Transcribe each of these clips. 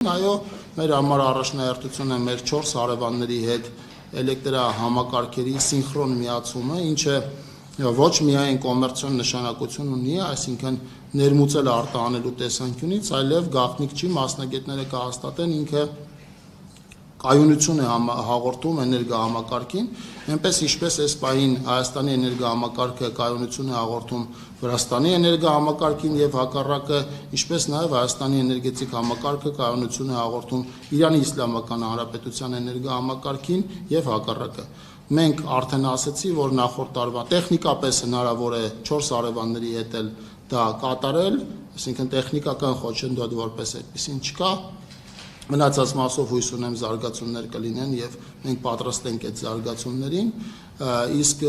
Այո, մեր համար առաջնահերթությունը մեր 4 հարևանների հետ էլեկտրահամակարգերի սինխրոն միացումը, ինչը ոչ միայն կոմերցիոն նշանակություն ունի, այսինքն ներմուծել արտահանելու տեսանկյունից, այլև գաղտնիք չի, մասնագետները կհաստատեն, ինքը կայունություն է հաղորդում էներգահամակարգին, այնպես ինչպես այս պահին Հայաստանի էներգահամակարգը կայունություն է հաղորդում Վրաստանի էներգահամակարգին եւ հակառակը, ինչպես նաեւ Հայաստանի էներգետիկ համակարգը կայունություն է հաղորդում Իրանի Իսլամական Հանրապետության էներգահամակարգին եւ հակառակը։ Մենք արդեն ասացի, որ նախորդ տարվա տեխնիկապես հնարավոր է 4 հարևանների հետ դա կատարել, այսինքն տեխնիկական խոչընդոտ որպես այդպեսին չկա։ Մնացած մասով հույս ունեմ զարգացումներ կլինեն եւ մենք պատրաստ ենք այդ զարգացումներին, իսկ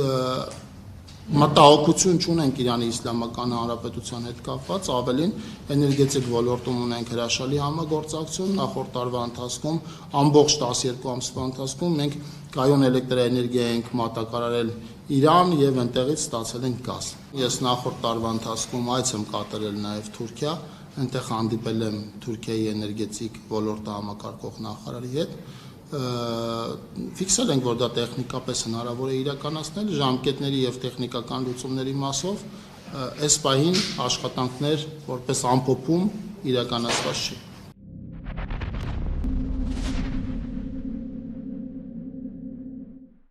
մտահոգություն չունենք Իրանի Իսլամական Հանրապետության հետ կապված, ավելին էներգետիկ ոլորտում ունենք հրաշալի համագործակցություն, նախորդ տարվա ընթացքում ամբողջ 12 ամսվա ընթացքում մենք կայուն էլեկտրաէներգիա ենք մատակարարել Իրան եւ այնտեղից ստացել ենք գազ։ Ես նախորդ տարվա ընթացքում այց եմ կատարել նաեւ Թուրքիա, այնտեղ հանդիպել եմ Թուրքիայի էներգետիկ ոլորտը համակարգող նախարարի հետ, ֆիքսել ենք, որ դա տեխնիկապես հնարավոր է իրականացնել, ժամկետների եւ տեխնիկական լուծումների մասով այս պահին աշխատանքներ որպես ամփոփում իրականացված չի։